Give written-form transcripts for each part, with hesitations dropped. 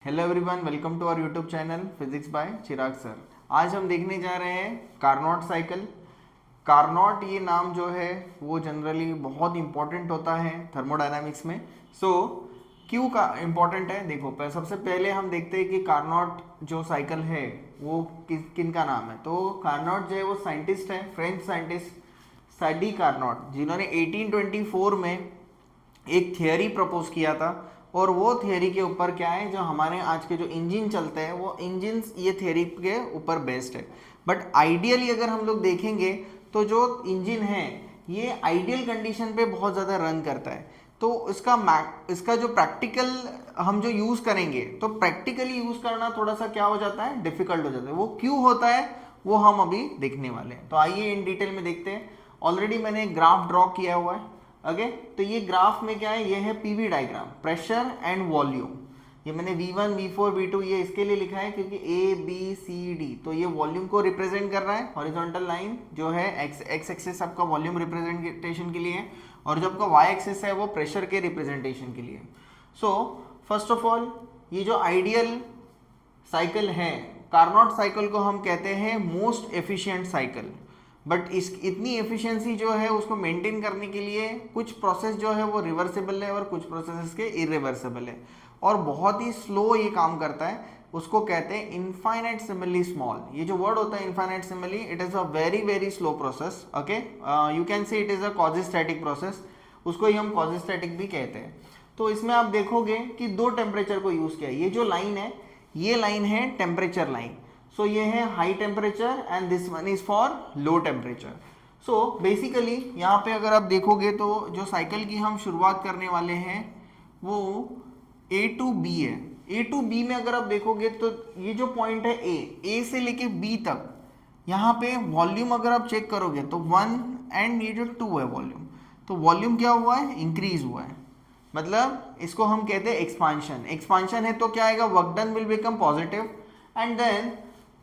Hello everyone, welcome to our YouTube channel physics by Chirag sir. आज हम देखने जा रहे हैं कार्नोट साइकिल। कार्नोट ये नाम जो है वो जनरली बहुत इंपॉर्टेंट होता है थर्मोडायनामिक्स में। क्यों का इम्पोर्टेंट है, देखो सबसे पहले हम देखते हैं कि कार्नोट जो साइकिल है वो किन का नाम है। तो कार्नोट जो है वो साइंटिस्ट है, फ्रेंच साइंटिस्ट सैडी कार्नोट, जिन्होंने 1824 में एक थियरी प्रपोज किया था। और वो थियरी के ऊपर क्या है, जो हमारे आज के जो इंजन चलते हैं वो इंजन ये थियरी के ऊपर बेस्ड है। बट आइडियली अगर हम लोग देखेंगे तो जो इंजन है ये आइडियल कंडीशन पे बहुत ज़्यादा रन करता है। तो इसका जो प्रैक्टिकल हम जो यूज़ करेंगे तो प्रैक्टिकली यूज़ करना थोड़ा सा क्या हो जाता है, डिफिकल्ट हो जाता है। वो क्यों होता है वो हम अभी देखने वाले हैं। तो आइए इन डिटेल में देखते हैं। ऑलरेडी मैंने एक ग्राफ ड्रॉ किया हुआ है। ओके, तो ये ग्राफ में क्या है, ये है PV diagram, pressure and volume. ये मैंने V1 V4 V2 ये इसके लिए लिखा है क्योंकि ABCD तो ये वॉल्यूम को रिप्रेजेंट कर रहा है। हॉरिजॉन्टल लाइन जो है एक्स एक्सिस आपका वॉल्यूम रिप्रेजेंटेशन के लिए है, और जो आपका वाई एक्सिस है वो प्रेशर के रिप्रेजेंटेशन के लिए। सो फर्स्ट ऑफ ऑल ये जो आइडियल साइकिल है कार्नोट साइकिल को हम कहते हैं मोस्ट एफिशिएंट साइकिल। बट इस इतनी एफिशिएंसी जो है उसको मेंटेन करने के लिए कुछ प्रोसेस जो है वो रिवर्सिबल है और कुछ प्रोसेस के इरिवर्सिबल है, और बहुत ही स्लो ये काम करता है। उसको कहते हैं इनफाइनाइटेसिमली स्मॉल। ये जो वर्ड होता है infinitesimally, it is a very very slow process. Okay, you can say it is a quasistatic process, उसको ही हम क्वाजिस्टैटिक भी कहते हैं। तो इसमें आप देखोगे कि दो टेम्परेचर को यूज़ किया है। ये जो लाइन है ये लाइन है टेम्परेचर लाइन। सो ये है high temperature and this one is for low temperature. So basically यहाँ पे अगर आप देखोगे तो जो साइकिल की हम शुरुआत करने वाले हैं वो A टू B है। A टू B में अगर आप देखोगे तो ये जो पॉइंट है A से लेके B तक, यहाँ पे वॉल्यूम अगर आप चेक करोगे तो 1 एंड ये जो 2 है वॉल्यूम, तो वॉल्यूम क्या हुआ है, इंक्रीज हुआ है। मतलब इसको हम कहते हैं एक्सपांशन। एक्सपांशन है तो क्या आएगा, work done will become positive. And then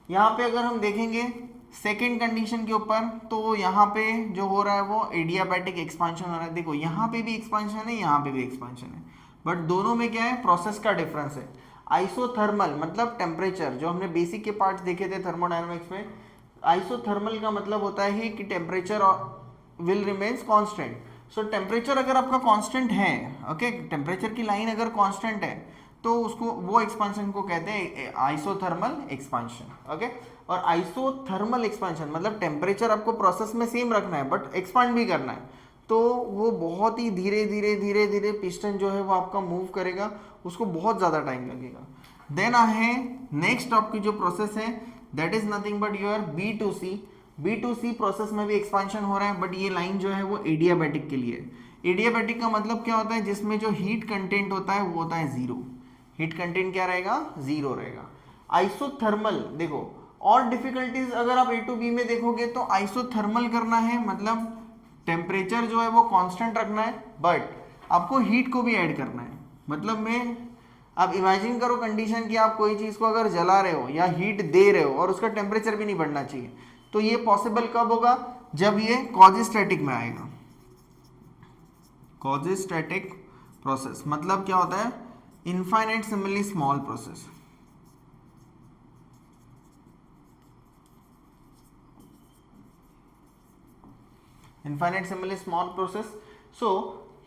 यहाँ पे अगर हम देखेंगे सेकेंड कंडीशन के ऊपर, तो यहाँ पे जो हो रहा है वो एडियाबैटिक एक्सपांशन हो रहा है। देखो यहाँ पे भी एक्सपांशन है, यहाँ पे भी एक्सपांशन है, बट दोनों में क्या है, प्रोसेस का डिफरेंस है। आइसोथर्मल मतलब टेम्परेचर, जो हमने बेसिक के पार्ट्स देखे थे थर्मोडायनामिक्स में, आइसोथर्मल का मतलब होता है कि temperature will remains constant. So temperature अगर आपका कांस्टेंट है, ओके, टेम्परेचर की लाइन अगर कांस्टेंट है तो उसको वो एक्सपांशन को कहते हैं आइसोथर्मल एक्सपांशन। ओके, और आइसोथर्मल एक्सपांशन मतलब टेम्परेचर आपको प्रोसेस में सेम रखना है बट एक्सपांड भी करना है। तो वो बहुत ही धीरे धीरे धीरे धीरे पिस्टन जो है वो आपका मूव करेगा, उसको बहुत ज़्यादा टाइम लगेगा। देन है नेक्स्ट आपकी जो प्रोसेस है that is nothing but your B2C। B2C process में भी एक्सपांशन हो रहा है, बट ये लाइन जो है वो एडियाबैटिक के लिए। एडियाबैटिक का मतलब क्या होता है, जिसमें जो हीट कंटेंट होता है वो होता है जीरो। हीट कंटेंट क्या रहेगा, जीरो रहेगा। आइसोथर्मल देखो, और डिफिकल्टीज अगर आप A टू B में देखोगे तो आइसोथर्मल करना है मतलब टेम्परेचर जो है वो कांस्टेंट रखना है, बट आपको हीट को भी ऐड करना है। मतलब में आप इमेजिन करो कंडीशन कि आप कोई चीज़ को अगर जला रहे हो या हीट दे रहे हो और उसका टेम्परेचर भी नहीं बढ़ना चाहिए, तो ये पॉसिबल कब होगा, जब ये क्वाजिस्टैटिक में आएगा। क्वाजिस्टैटिक प्रोसेस मतलब क्या होता है, infinitesimally small process. Infinitesimally small process. So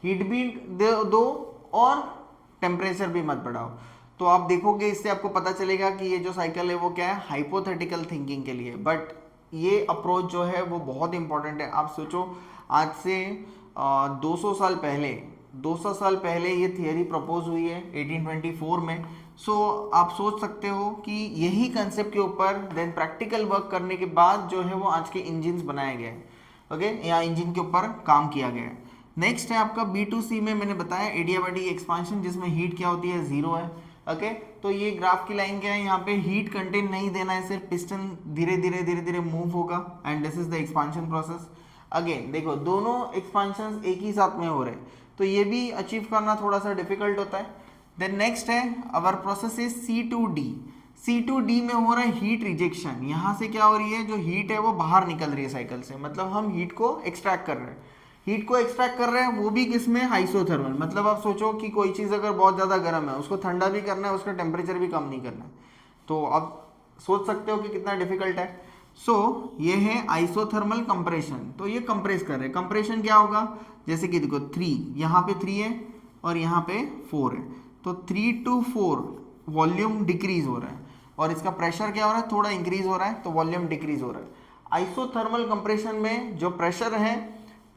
heat भी दो और टेम्परेचर भी मत बढ़ाओ। तो आप देखोगे इससे आपको पता चलेगा कि ये जो साइकिल है वो क्या है, हाइपोथेटिकल थिंकिंग के लिए। बट ये अप्रोच जो है वो बहुत इंपॉर्टेंट है। आप सोचो आज से 200 साल पहले ये थियरी प्रपोज हुई है 1824 में। सो आप सोच सकते हो कि यही कंसेप्ट के ऊपर देन प्रैक्टिकल वर्क करने के बाद जो है वो आज के इंजन्स बनाए गए। ओके, या इंजन के ऊपर काम किया गया है। नेक्स्ट है आपका B2C में मैंने बताया एडियाबैटिक एक्सपांशन, जिसमें हीट क्या होती है, जीरो है। ओके, तो ये ग्राफ की लाइन क्या है, यहाँ पे हीट कंटेंट नहीं देना है, सिर्फ पिस्टन धीरे धीरे धीरे धीरे मूव होगा and this is the expansion process. Again देखो दोनों एक्सपांशन एक ही साथ में हो रहे हैं, तो ये भी अचीव करना थोड़ा सा डिफिकल्ट होता है। देन नेक्स्ट है अवर प्रोसेस इज C2D। C2D में हो रहा है हीट रिजेक्शन। यहाँ से क्या हो रही है, जो हीट है वो बाहर निकल रही है साइकिल से, मतलब हम हीट को एक्सट्रैक्ट कर रहे हैं। हीट को एक्सट्रैक्ट कर रहे हैं, वो भी किसमें, आइसोथर्मल। मतलब आप सोचो कि कोई चीज़ अगर बहुत ज़्यादा गर्म है, उसको ठंडा भी करना है, उसका टेम्परेचर भी कम नहीं करना है, तो आप सोच सकते हो कि कितना डिफिकल्ट है। सो ये है आइसोथर्मल कंप्रेशन। तो ये कंप्रेस कर रहे हैं। कंप्रेशन क्या होगा, जैसे कि देखो 3, यहाँ पे 3 है और यहाँ पे 4 है, तो 3 to 4 वॉल्यूम डिक्रीज हो रहा है, और इसका प्रेशर क्या हो रहा है, थोड़ा इंक्रीज हो रहा है, तो वॉल्यूम डिक्रीज हो रहा है। आइसोथर्मल कंप्रेशन में जो प्रेशर है,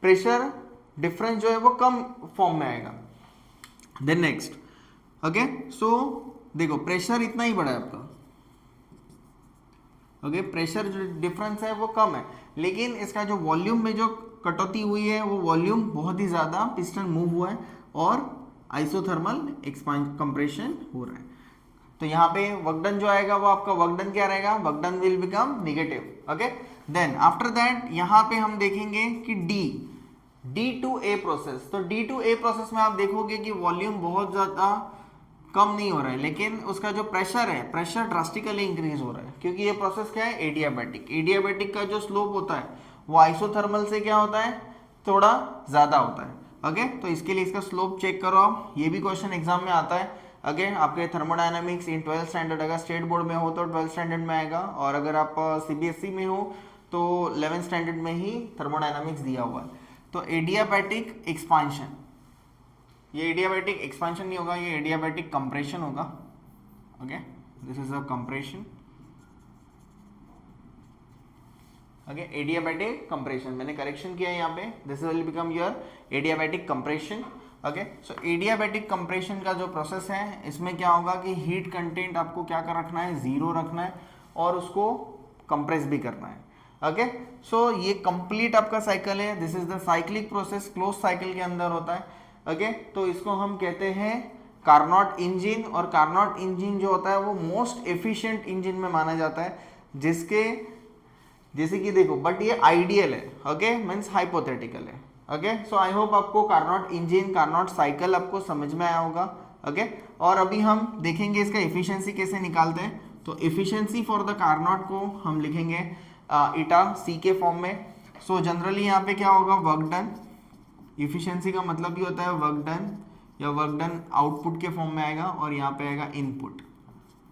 प्रेशर डिफरेंस जो है वो कम फॉर्म में आएगा। देन नेक्स्ट, ओके, सो देखो प्रेशर इतना ही बड़ा है आपका, ओके, प्रेशर जो डिफरेंस है वो कम है, लेकिन इसका जो वॉल्यूम में जो कटौती हुई है वो वॉल्यूम बहुत ही ज़्यादा, पिस्टन मूव हुआ है और आइसोथर्मल एक्सपांशन कंप्रेशन हो रहा है। तो यहाँ पे वर्क डन जो आएगा वो आपका वर्क डन क्या रहेगा, work done will become negative. Okay, then after that यहाँ पे हम देखेंगे कि डी टू ए प्रोसेस। तो डी टू ए प्रोसेस में आप देखोगे कि वॉल्यूम बहुत ज़्यादा कम नहीं हो रहा है, लेकिन उसका जो प्रेशर है, प्रेशर ड्रास्टिकली इंक्रीज हो रहा है, क्योंकि ये प्रोसेस क्या है, एडियाबैटिक। एडियाबैटिक का जो स्लोप होता है वो आइसोथर्मल से क्या होता है, थोड़ा ज़्यादा होता है। ओके, तो इसके लिए इसका स्लोप चेक करो आप, ये भी क्वेश्चन एग्जाम में आता है। अगेन आपके थर्मोडायनामिक्स इन 12th स्टैंडर्ड, अगर स्टेट बोर्ड में हो तो 12th स्टैंडर्ड में आएगा, और अगर आप सीबीएसई में हो तो 11th स्टैंडर्ड में ही थर्मोडायनामिक्स दिया हुआ है। तो एडियाबैटिक एक्सपांशन, ये एडियाबैटिक एक्सपांशन नहीं होगा, ये एडियाबैटिक कंप्रेशन होगा। Okay, this is a compression. Okay, adiabatic compression, मैंने करेक्शन किया है यहाँ पे, this will become your adiabatic compression. Okay, so adiabatic compression का जो प्रोसेस है, इसमें क्या होगा कि हीट कंटेंट आपको क्या कर रखना है, 0 रखना है, और उसको कंप्रेस भी करना है। ओके, सो ये कंप्लीट आपका साइकिल है, this is the cyclic process, close cycle के अंदर होता है। ओके, तो इसको हम कहते हैं कार्नोट इंजन, और कार्नोट इंजन जो होता है वो मोस्ट एफिशिएंट इंजन में माना जाता है, जिसके जैसे कि देखो, बट ये आइडियल है। ओके, मीन्स हाइपोथेटिकल है। ओके, सो आई होप आपको कार्नोट इंजन, कार्नोट साइकिल आपको समझ में आया होगा। ओके, और अभी हम देखेंगे इसका एफिशिएंसी कैसे निकालते हैं। तो एफिशिएंसी फॉर द कार्नोट को हम लिखेंगे ईटा सी के फॉर्म में। सो जनरली यहाँ पे क्या होगा, वर्क डन। इफिशियंसी का मतलब ही होता है वर्क डन, या वर्क डन आउटपुट के फॉर्म में आएगा, और यहाँ पे आएगा इनपुट।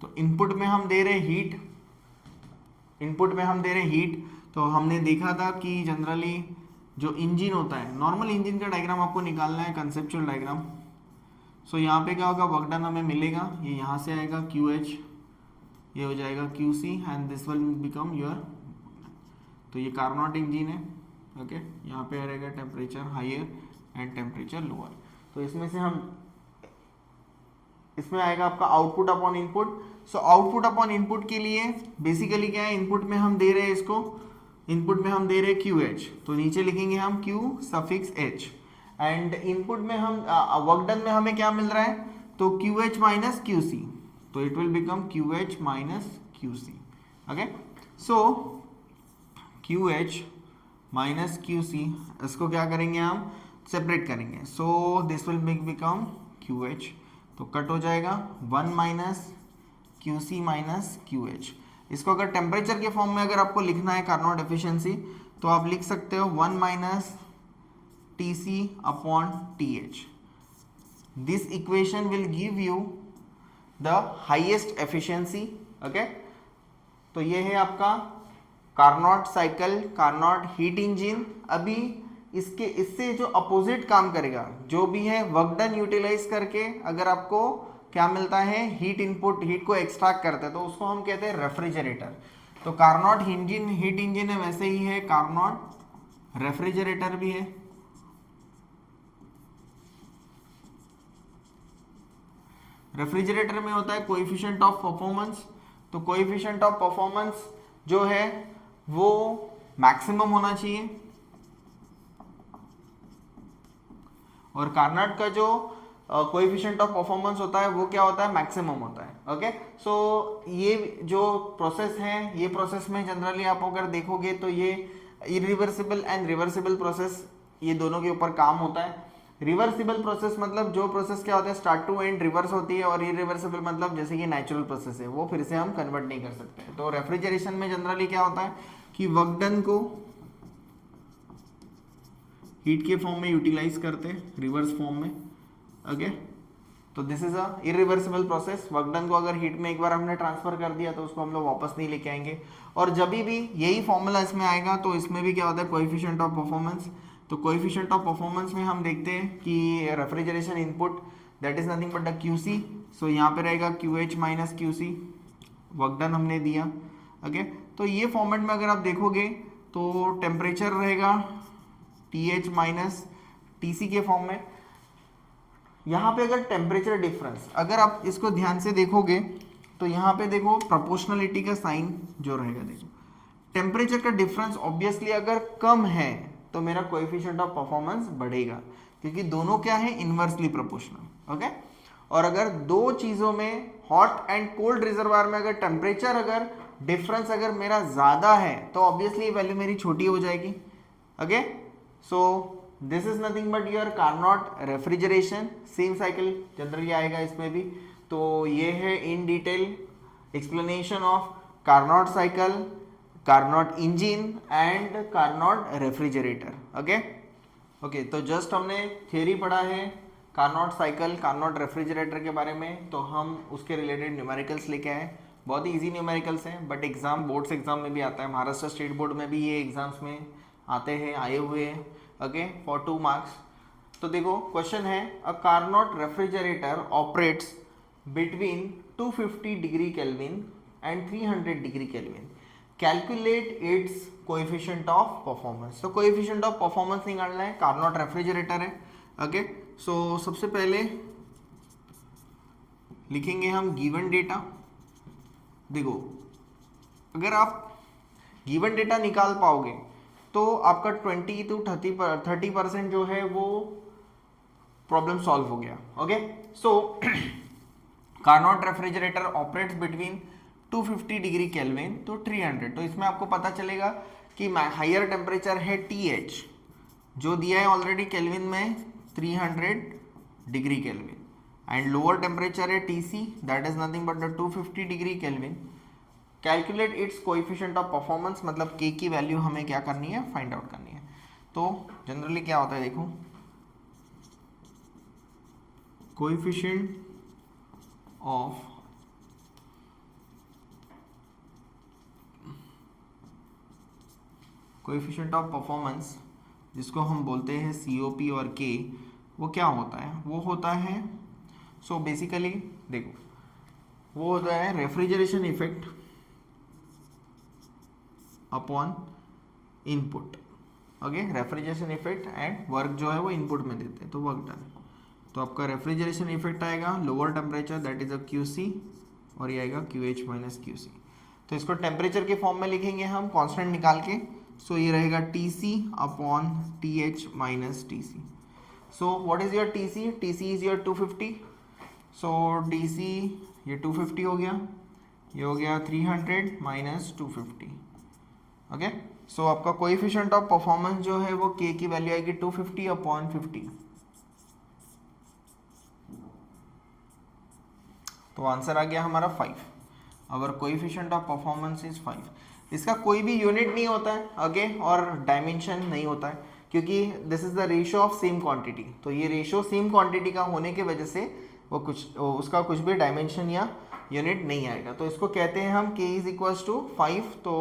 तो इनपुट में हम दे रहे हीट, इनपुट में हम दे रहे हीट। तो हमने देखा था कि जनरली जो इंजन होता है, नॉर्मल इंजन का डायग्राम आपको निकालना है, कंसेप्चुअल डायग्राम। सो यहाँ पे क्या होगा, वर्क डन हमें मिलेगा, ये यहाँ से आएगा QH, ये हो जाएगा QC, and this will become your. तो ये कार्नोट इंजन है। ओके, यहाँ पे रहेगा temperature higher and temperature lower. तो इसमें से हम, इसमें आएगा आपका output upon input. So output upon input के लिए बेसिकली क्या है, इनपुट में हम दे रहे हैं इसको, इनपुट में हम दे रहे हैं QH, तो नीचे लिखेंगे हम Q suffix H, and input में हम वर्क डन में हमें क्या मिल रहा है, तो QH माइनस QC, तो it will become QH minus QC। Okay, so QH minus QC, इसको क्या करेंगे हम, सेपरेट करेंगे। So this will become QH, तो कट हो जाएगा 1 माइनस QC माइनस QH। इसको अगर टेम्परेचर के फॉर्म में अगर आपको लिखना है कार्नोट एफिशिएंसी, तो आप लिख सकते हो 1 minus TC upon TH। This equation will give you the highest efficiency. Okay, तो ये है आपका Carnot cycle, Carnot heat engine. अभी इससे जो अपोजिट काम करेगा, जो भी है वर्क डन यूटिलाइज करके अगर आपको क्या मिलता है, हीट इनपुट, हीट को एक्सट्रैक्ट करते हैं, तो उसको हम कहते हैं रेफ्रिजरेटर। तो कार्नोट इंजन हीट इंजन है, वैसे ही है कार्नोट रेफ्रिजरेटर भी है। रेफ्रिजरेटर में होता है कोएफिशिएंट ऑफ परफॉर्मेंस। तो कोएफिशिएंट ऑफ परफॉर्मेंस जो है वो मैक्सिमम होना चाहिए, और कार्नोट का जो कोएफिशिएंट ऑफ परफॉर्मेंस होता है वो क्या होता है, मैक्सिमम होता है। ओके, सो ये जो प्रोसेस है, ये प्रोसेस में जनरली आप अगर देखोगे तो ये इरिवर्सिबल एंड रिवर्सिबल प्रोसेस, ये दोनों के ऊपर काम होता है। रिवर्सिबल प्रोसेस मतलब जो प्रोसेस क्या होता है, स्टार्ट टू एंड रिवर्स होती है, और इरिवर्सिबल मतलब जैसे कि नेचुरल प्रोसेस है, वो फिर से हम कन्वर्ट नहीं कर सकते। तो रेफ्रिजरेशन में जनरली क्या होता है कि वर्क डन को हीट के फॉर्म में यूटिलाइज करते हैं, रिवर्स फॉर्म में। ओके, तो this is a irreversible process. Work done को अगर हीट में एक बार हमने ट्रांसफर कर दिया तो उसको हम लोग वापस नहीं लेके आएंगे। और जब भी यही फॉर्मूला इसमें आएगा तो इसमें भी क्या होता है, कोएफिशिएंट ऑफ परफॉर्मेंस। तो कोएफिशिएंट ऑफ परफॉर्मेंस में हम देखते हैं कि refrigeration input that is nothing but the QC। सो यहाँ पे रहेगा QH minus QC, work done हमने दिया। ओके, तो ये फॉर्मेट में अगर आप देखोगे तो टेम्परेचर रहेगा TH माइनस TC के फॉर्म में। यहाँ पे अगर टेम्परेचर डिफरेंस, अगर आप इसको ध्यान से देखोगे तो यहाँ पे देखो प्रोपोर्शनलिटी का साइन जो रहेगा, देखो टेम्परेचर का डिफरेंस ऑब्वियसली अगर कम है तो मेरा कोएफिशिएंट ऑफ परफॉर्मेंस बढ़ेगा, क्योंकि दोनों क्या है, इनवर्सली प्रोपोर्शनल। ओके, और अगर दो चीजों में हॉट एंड कोल्ड रिजर्वायर में अगर टेम्परेचर अगर डिफरेंस अगर मेरा ज्यादा है तो ऑब्वियसली वैल्यू मेरी छोटी हो जाएगी। Okay, so this is nothing but your Carnot refrigeration, same cycle generally आएगा इसमें भी। तो ये है in detail explanation of Carnot cycle, Carnot engine and Carnot refrigerator. Okay okay, तो जस्ट हमने थियरी पढ़ा है कार्नोट साइकिल, कार्नोट रेफ्रिजरेटर के बारे में, तो हम उसके रिलेटेड न्यूमेरिकल्स लेके आए। बहुत ही इजी न्यूमेरिकल्स हैं, बट एग्जाम बोर्ड्स एग्जाम में भी आता है, महाराष्ट्र स्टेट बोर्ड में भी ये एग्जाम्स में आते हैं, आए हुए हैं। Okay, for 2 marks. तो देखो क्वेश्चन है, a Carnot refrigerator operates between 250 degree kelvin and 300 degree kelvin, calculate its coefficient of performance. तो कोएफिशिएंट ऑफ परफॉर्मेंस निकालना है, कार्नोट रेफ्रिजरेटर है। ओके, सो सबसे पहले लिखेंगे हम गिवन डेटा। देखो अगर आप गिवन डेटा निकाल पाओगे तो आपका 20 to 30% जो है वो प्रॉब्लम सॉल्व हो गया। Okay, so Carnot refrigerator operates between 250 degree kelvin तो 300। तो इसमें आपको पता चलेगा कि हायर टेम्परेचर है TH जो दिया है ऑलरेडी केल्विन में 300 degree kelvin, and lower temperature है TC that is nothing but the 250 degree kelvin. Calculate its coefficient of performance, मतलब K की वैल्यू हमें क्या करनी है, फाइंड आउट करनी है। तो जनरली क्या होता है, देखो coefficient of coefficient of performance जिसको हम बोलते हैं COP और K, वो क्या होता है, वो होता है सो बेसिकली देखो वो होता है refrigeration effect upon input. Okay, refrigeration effect and work जो है वो इनपुट में देते हैं, तो वर्क डन। तो आपका रेफ्रिजरेशन इफेक्ट आएगा lower temperature that is a QC, और ये आएगा QH माइनस QC। तो इसको टेम्परेचर के फॉर्म में लिखेंगे हम कांस्टेंट निकाल के। सो ये रहेगा TC upon TH minus TC। So what is your TC? TC is your 250। So TC ये 250 हो गया, ये हो गया 300 माइनस 250। ओके, सो आपका कोएफिशिएंट ऑफ परफॉर्मेंस जो है वो K की वैल्यू आएगी 250 अपॉन 50। तो आंसर आ गया हमारा 5। अवर कोएफिशिएंट ऑफ परफॉर्मेंस इज 5। इसका कोई भी यूनिट नहीं होता है, ओके, और डायमेंशन नहीं होता है, क्योंकि this is the ratio of same quantity. तो ये रेशियो सेम क्वांटिटी का होने की वजह से वो उसका कुछ भी डायमेंशन या यूनिट नहीं आएगा। तो इसको कहते हैं हम K इज इक्वल्स टू 5। तो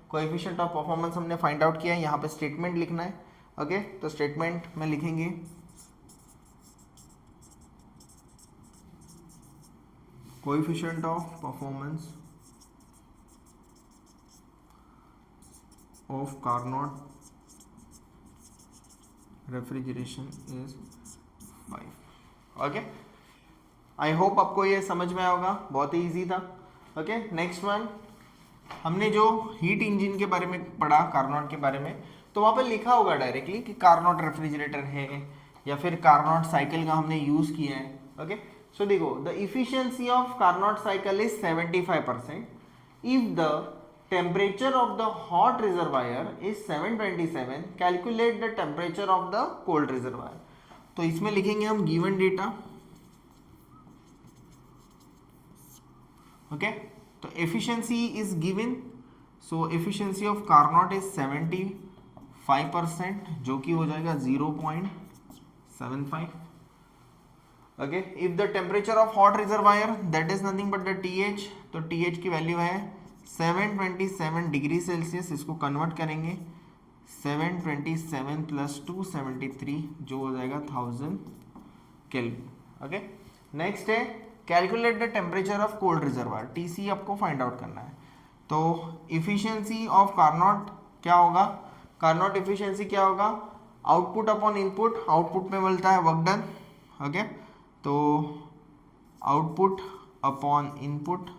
कोएफिशिएंट ऑफ परफॉर्मेंस हमने फाइंड आउट किया है, यहाँ पे स्टेटमेंट लिखना है। ओके, तो स्टेटमेंट में लिखेंगे coefficient of performance of Carnot refrigeration is 5। Okay, I hope आपको ये समझ में आएगा, बहुत ही इजी था। ओके, नेक्स्ट वन, हमने जो हीट इंजन के बारे में पढ़ा, कार्नोट के बारे में, तो वहाँ पे लिखा होगा डायरेक्टली कि कार्नोट रेफ्रिजरेटर है या फिर कार्नोट साइकिल का हमने यूज किया है। ओके, सो देखो the efficiency of Carnot cycle is 75% if the temperature of the hot reservoir is 727, calculate the temperature of the cold reservoir. तो इसमें लिखेंगे हम गिवन डेटा। ओके, तो efficiency is given, so efficiency of Carnot is 5%, जो कि हो जाएगा 0.75। Okay, if the temperature of hot reservoir that is nothing but the TH, तो TH की वैल्यू है 727 डिग्री सेल्सियस। इसको कन्वर्ट करेंगे 727 प्लस 273, जो हो जाएगा 1000 केल्विन। ओके, नेक्स्ट है calculate the temperature of cold reservoir, TC आपको फाइंड आउट करना है। तो इफिशियंसी ऑफ कार्नोट क्या होगा, कार्नोट इफिशियंसी क्या होगा, आउटपुट अपॉन इनपुट, आउटपुट में मिलता है वर्क डन। ओके, तो आउटपुट अपॉन इनपुट,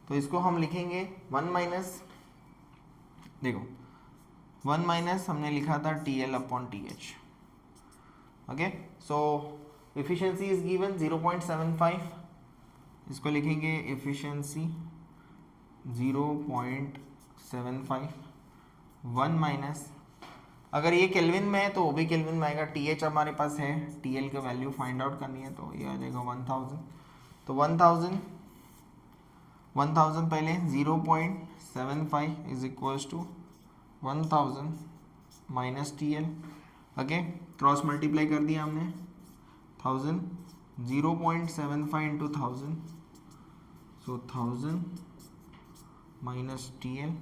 तो इसको हम लिखेंगे 1 माइनस, देखो 1 माइनस हमने लिखा था TL upon TH। Okay, so efficiency is given 0.75, इसको लिखेंगे efficiency 0.75, 1 माइनस, अगर ये केल्विन में है तो वो भी केल्विन में आएगा, TH हमारे पास है, TL का वैल्यू फाइंड आउट करनी है, तो ये आ जाएगा 1000। तो 1000 पहले 0.75 is equals to 1000 minus TL। Okay, cross multiply कर दिया हमने, 1000 0.75 into 1000, so 1000 minus TL,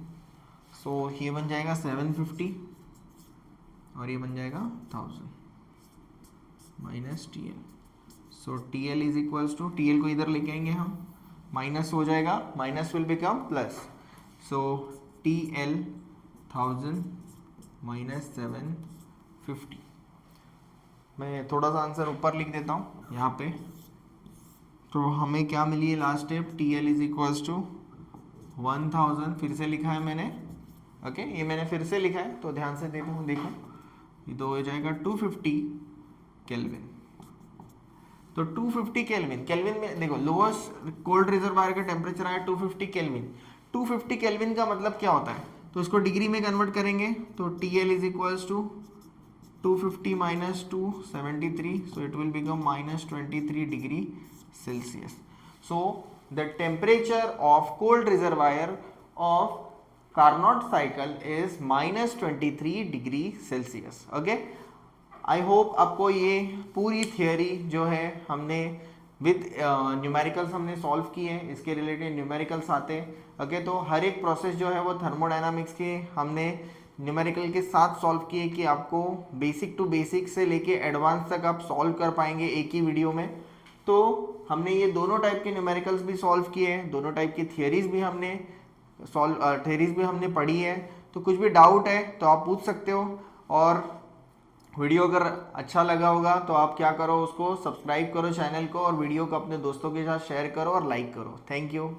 so ये बन जाएगा 750 और ये बन जाएगा 1000 minus TL। So TL is equals to, TL को इधर लेके आएंगे हम, माइनस हो जाएगा, minus will become plus, so TL 1000 minus 750। मैं थोड़ा सा आंसर ऊपर लिख देता हूँ यहाँ पे, तो हमें क्या मिली है last step, TL is equals to 1000, फिर से लिखा है मैंने। ओके, ये मैंने फिर से लिखा है, तो ध्यान से देखो, ये तो हो जाएगा 250 केल्विन। तो 250 केल्विन, केल्विन में देखो लोएस्ट कोल्ड रिजर्वायर का टेम्परेचर आया 250 केल्विन। 250 केल्विन का मतलब क्या होता है, तो इसको डिग्री में कन्वर्ट करेंगे, तो TL is equals to 250 minus 273, so it will become minus 23 degree Celsius. So the temperature of cold reservoir of Carnot cycle is minus 23 degree Celsius. Okay, I hope आपको ये पूरी थियोरी जो है हमने with numericals हमने solve की है, इसके रिलेटेड न्यूमेरिकल्स आते हैं। ओके, तो हर एक प्रोसेस जो है वो थर्मोडायनामिक्स के हमने न्यूमेरिकल के साथ सॉल्व किए कि आपको बेसिक टू बेसिक से लेके एडवांस तक आप सॉल्व कर पाएंगे एक ही वीडियो में। तो हमने ये दोनों टाइप के न्यूमेरिकल्स भी सॉल्व किए हैं, दोनों टाइप की थियरीज भी हमने पढ़ी है। तो कुछ भी डाउट है तो आप पूछ सकते हो, और वीडियो अगर अच्छा लगा होगा तो आप क्या करो, उसको सब्सक्राइब करो चैनल को, और वीडियो को अपने दोस्तों के साथ शेयर करो और लाइक करो। Thank you.